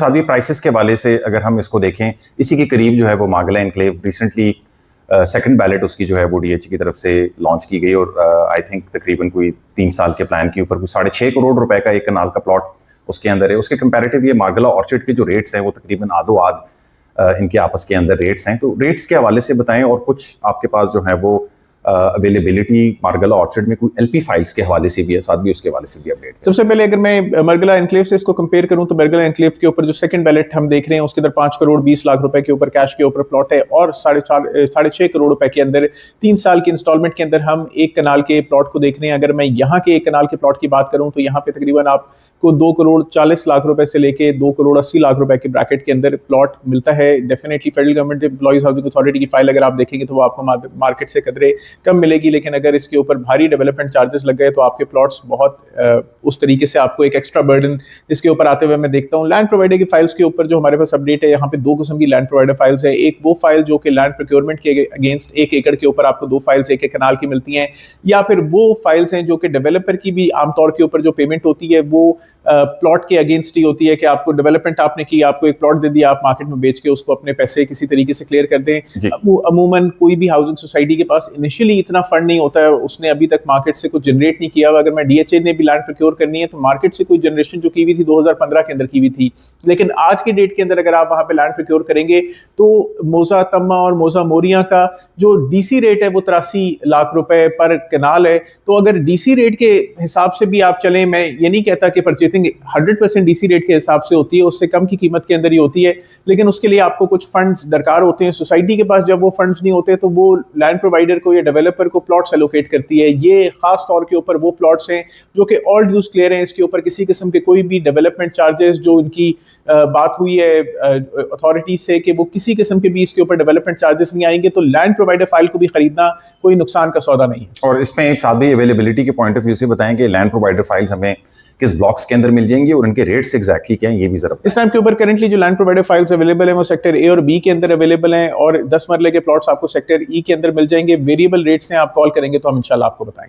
साथ प्राइसेस के हवाले से अगर हम इसको देखें, इसी के करीब जो है वो मागला एनक्लेव रिसेंटली सेकंड बैलेट उसकी जो है वो डीएचई की तरफ से लॉन्च की गई और आई थिंक तकरीबन कोई 3 साल के प्लान के ऊपर कोई 6.5 करोड़ रुपए का एक कनाल का प्लॉट उसके अंदर है। उसके कंपैरेटिव ये मागला ऑर्चिड के जो रेट्स हैं वो तकरीबन आधो आध इनके आपस के अंदर रेट्स हैं। तो रेट्स के हवाले से बताएं और कुछ आपके पास जो है वो अवेलेबिलिटी मार्गला ऑर्चिड में कोई एलपी फाइल्स के हवाले से भी है, साथ भी उसके हवाले से भी अपडेट। सबसे पहले अगर मैं मरगला एनक्लेव से इसको कंपेयर करूं तो मरगला एनक्लेव के ऊपर जो सेकंड बैलेट हम देख रहे हैं उसके अंदर 5 करोड़ 20 लाख रुपए के ऊपर कैश के ऊपर प्लॉट है और 6.5 करोड़ रुपए के अंदर 3 साल की इंस्टॉलमेंट के अंदर हम एक कनाल के प्लॉट को देख रहे हैं। अगर मैं यहाँ के एक कनाल के प्लॉट की बात करूं तो यहाँ पे तकरीबन आपको 2 करोड़ 40 लाख रुपए से लेके 2 करोड़ 80 लाख रुपए के ब्रैकेट के अंदर प्लॉट मिलता है। Definitely federal government employees housing authority की फाइल अगर आप देखेंगे तो वो आपको मार्केट से कदरे कम मिलेगी, लेकिन अगर इसके ऊपर भारी डेवलपमेंट चार्जेस लग गए तो आपके प्लॉट्स बहुत उस तरीके से आपको एक एक्स्ट्रा बर्डन इसके ऊपर आते हुए मैं देखता हूँ। लैंड प्रोवाइडर की फाइल्स के ऊपर जो हमारे पास अपडेट है, यहाँ पे 2 किस्म की लैंड प्रोवाइडर फाइल्स है। एक वो फाइल जो कि लैंड प्रोक्योरमेंट के अगेंस्ट 1 एकड़ के ऊपर आपको 2 फाइल्स एक कनाल की मिलती हैं, या फिर वो फाइल्स हैं जो कि डेवलपर की भी आमतौर के ऊपर जो पेमेंट होती है वो प्लॉट के अगेंस्ट ही होती है कि आपको डेवलपमेंट आपने की, आपको एक प्लॉट दे दिया, आप मार्केट में बेच के उसको अपने पैसे किसी तरीके से क्लियर कर दें। अमूमन कोई भी हाउसिंग सोसाइटी के पास इनिशियली इतना फंड नहीं होता है, उसने अभी तक मार्केट से कुछ जनरेट नहीं किया। अगर मैं डीएचए ने भी लैंड प्रोक्योर करनी है तो मार्केट से कोई जनरेशन जो की हुई थी 2015 के अंदर की हुई थी, लेकिन आज की डेट के अंदर अगर आप वहां पे लैंड प्रोक्योर करेंगे तो मोजा तम्मा और मोजा मोरिया का जो डीसी रेट है वो 83 लाख रुपए पर कनाल है। तो अगर डीसी रेट के हिसाब से भी आप चलें, मैं ये नहीं कहता कि परचेजिंग 100% डीसी रेट के हिसाब से होती है, उससे कम की कीमत के अंदर ही होती है, लेकिन उसके लिए आपको कुछ फंड्स दरकार होते हैं। सोसाइटी के पास जब वो फंड्स नहीं होते तो वो लैंड प्रोवाइडर को या डेवलपर को प्लॉट्स एलोकेट करती है। ये खास तौर के ऊपर वो प्लॉट्स हैं जो कि ऑल ड्यूज क्लियर हैं, इसके ऊपर किसी किस्म के कोई भी डेवलपमेंट चार्जेस जो इनकी बात हुई है अथॉरिटी से कि वो किसी किस्म के भी इसके ऊपर डेवलपमेंट चार्जेस नहीं आएंगे, तो लैंड प्रोवाइडर फाइल को भी खरीदना कोई नुकसान का सौदा नहीं है। और इसमें साथ भी अवेलेबिलिटी के पॉइंट ऑफ व्यू से बताएं कि लैंड प्रोवाइडर फाइल्स हमें किस ब्लॉक्स के अंदर मिल जाएंगी और उनके रेट्स एग्जैक्टली क्या हैं, ये भी जरा इस टाइम के ऊपर करंटली जो लैंड प्रोवाइडर फाइल्स अवेलेबल हैं वो सेक्टर ए और बी के अंदर अवेलेबल हैं और 10 मरले के प्लॉट्स आपको सेक्टर ई के अंदर मिल जाएंगे। वेरिएबल रेट्स हैं, आप कॉल करेंगे तो हम इंशाल्लाह आपको बताएंगे।